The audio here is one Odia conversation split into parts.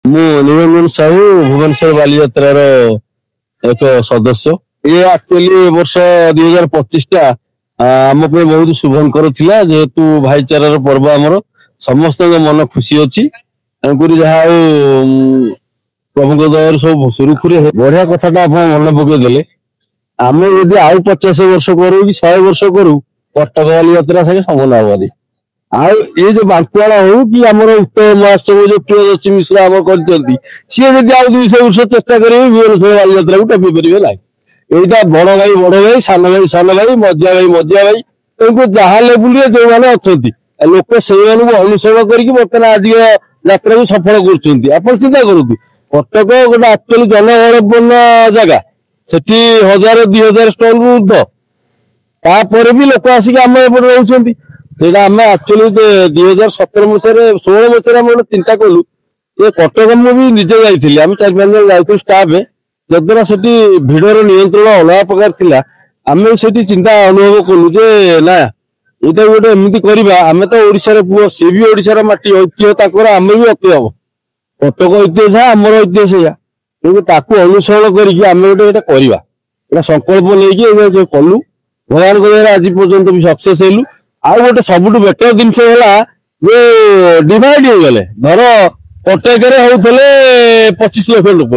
ମୁଁ ନିରଞ୍ଜନ ସାହୁ ଭୁବନେଶ୍ୱର ବାଲିଯାତ୍ରାର ଏକ ସଦସ୍ୟ। ଏ ଆକ୍ଚୁଆଲି ଏ ବର୍ଷ 2025 ଟା ଆମ ପାଇଁ ବହୁତ ଶୁଭଙ୍କର ଥିଲା, ଯେହେତୁ ଭାଇଚାରାର ପର୍ବ ଆମର ସମସ୍ତଙ୍କ ମନ ଖୁସି ଅଛି। ତେଣୁକରି ଯାହା ଆଉ ପ୍ରଭୁଙ୍କ ଦୟାରୁ ସବୁ ସୁରୁଖୁରୁରେ ବଢିଆ କଥାଟା ଆପଣ ମନେ ପକେଇଦେଲେ। ଆମେ ଯଦି ଆଉ 50 ବର୍ଷ କରୁ କି 100 ବର୍ଷ କରୁ, କଟକ ବାଲିଯାତ୍ରା ସାଙ୍ଗେ ସମାନ ହବନି। ଆଉ ଏ ଯୋଉ ବାଙ୍କୁଆଳ ହଉ କି ଆମର ଉତ୍ତର ମହୋତ୍ସବ ଯୋଉ ପ୍ରିୟଦର୍ଶୀ ମିଶ୍ର ଆମର କରିଛନ୍ତି, ସିଏ ଯଦି ଆଉ 200 ବର୍ଷ ଚେଷ୍ଟା କରିବେ ଭୁବନେଶ୍ୱର ବାଲିଯାତ୍ରାକୁ ଟପି ପାରିବେ ନାହିଁ। ଏଇଟା ବଡ ଭାଇ ବଡ ଭାଇ, ସାନ ଭାଇ ସାନ ଭାଇ, ମଝିଆ ଭାଇ ମଝିଆ ଭାଇ, ତେଣୁ ଯାହା ଲେବୁଲରେ ଯୋଉମାନେ ଅଛନ୍ତି ଲୋକ ସେଇମାନଙ୍କୁ ଅନୁସରଣ କରିକି ବର୍ତ୍ତମାନ ଆଜିର ଯାତ୍ରାକୁ ସଫଳ କରୁଛନ୍ତି। ଆପଣ ଚିନ୍ତା କରନ୍ତୁ, କଟକ ଗୋଟେ ଆକ୍ଚୁଆଲି ଜନଗହଳପୂର୍ଣ୍ଣ ଜାଗା, ସେଠି 1000-2000 ଷ୍ଟଲ ରୁ ଉର୍ଦ୍ଧ୍ୱ, ତାପରେ ବି ଲୋକ ଆସିକି ଆମ ଏପଟେ ରହୁଛନ୍ତି। ସେଇଟା ଆମେ ଆକ୍ଚୁଆଲି 2017 ମସିହାରେ 16 ମସିହାରେ ଆମେ ଗୋଟେ ଚିନ୍ତା କଲୁ ଯେ କଟକ ମୁଁ ବି ନିଜେ ଯାଇଥିଲି, ଆମେ 4-5 ଜଣ ଯାଇଥିଲୁ ଷ୍ଟାଫ, ଯଦ୍ୱାରା ସେଠି ଭିଡର ନିୟନ୍ତ୍ରଣ ଅଲଗା ପ୍ରକାର ଥିଲା। ଆମେ ସେଠି ଚିନ୍ତା ଅନୁଭବ କଲୁ ଯେ ନା, ଏଇଟା ଗୋଟେ ଏମିତି କରିବା, ଆମେ ତ ଓଡିଶାର ପୁଅ, ସିଏ ବି ଓଡିଶାର ମାଟି, ଐତିହ୍ୟ ତାଙ୍କର, ଆମେ ବି ଐତିହ୍ୟ ହବ। କଟକ ଐତିହ୍ୟ ଯାହା ଆମର ଐତିହ୍ୟ ସେଇଆ, କିନ୍ତୁ ତାକୁ ଅନୁସରଣ କରିକି ଆମେ ଗୋଟେ ଏଇଟା କରିବା, ଏଇଟା ସଂକଳ୍ପ ନେଇକି ଯୋଉ କଲୁ। ଭଗବାନଙ୍କ ଦୟାରେ ଆଜି ପର୍ଯ୍ୟନ୍ତ ବି ସକ୍ସେସ୍ ହେଲୁ। ଆଉ ଗୋଟେ ସବୁଠୁ ବେଟର ଜିନିଷ ହେଲା ଯୋଉ ଡିଭାଇଡ ହେଇଗଲେ, ଧର କଟକରେ ହଉଥିଲେ 25 ଲକ୍ଷ ଲୋକ,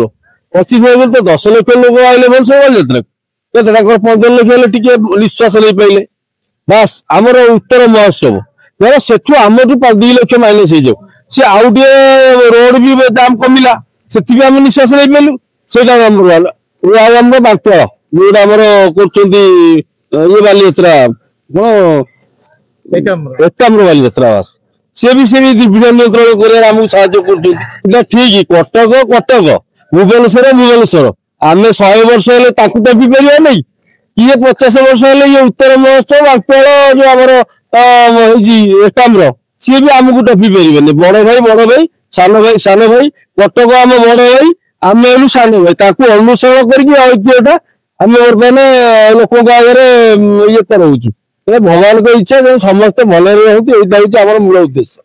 25 ଲକ୍ଷ ତ 10 ଲକ୍ଷ ଲୋକ ଆଇଲେ ଭୁବନେଶ୍ୱର ବାଲିଯାତ୍ରା, କେତେ ତାଙ୍କର 15 ଲକ୍ଷ ହେଲେ ଟିକେ ନିଶ୍ୱାସ ନେଇପାରିଲେ। ବାସ୍ ଆମର ଉତ୍ତର ମହୋତ୍ସବ ଧର ସେଠୁ ଆମଠୁ 2 ଲକ୍ଷ ମାଇନସ ହେଇଯାଉ, ସେ ଆଉ ଟିକେ ରୋଡ ବି ଦାମ କମିଲା, ସେଥିପାଇଁ ଆମେ ନିଶ୍ୱାସ ନେଇପାରିଲୁ। ସେଇଟା ଆମର ଆମର ବାଙ୍କୁଆଳ ଯୋଉଟା ଆମର କରୁଛନ୍ତି ଇଏ ବାଲିଯାତ୍ରା କଣ ଏକାମ୍ର ବାଲିଯାତ୍ରା, ବାସ୍ ସିଏ ବି ସେମିତି ଭିଡ ନିୟନ୍ତ୍ରଣ କରିବାରେ ଆମକୁ ସାହାଯ୍ୟ କରୁଛନ୍ତି। ଏଇଟା ଠିକ, କଟକ କଟକ, ଭୁବନେଶ୍ୱର ଭୁବନେଶ୍ୱର। ଆମେ 100 ବର୍ଷ ହେଲେ ତାଙ୍କୁ ଟପି ପାରିବା ନାହିଁ, ଇଏ 50 ବର୍ଷ ହେଲେ ଇଏ ଉତ୍ତର ମହୋତ୍ସବ ବାଙ୍କୁଆଳ ଯୋଉ ଆମର ହେଇଛି ଏକାମ୍ର, ସିଏ ବି ଆମକୁ ଟପି ପାରିବେନି। ବଡ ଭାଇ ବଡ ଭାଇ, ସାନ ଭାଇ ସାନ ଭାଇ, କଟକ ଆମ ବଡ ଭାଇ, ଆମେ ହେଲୁ ସାନ ଭାଇ, ତାକୁ ଅନୁସରଣ କରିକି ଐତିହ୍ୟଟା ଆମେ ବର୍ତ୍ତମାନ ଲୋକଙ୍କ ଆଗରେ ଇଏ ରହୁଛୁ। ଭଗବାନଙ୍କ ଇଚ୍ଛା ଯେ ସମସ୍ତେ ଭଲରେ ରହନ୍ତି, ଏଇଟା ହଉଛି ଆମର ମୂଳ ଉଦ୍ଦେଶ୍ୟ।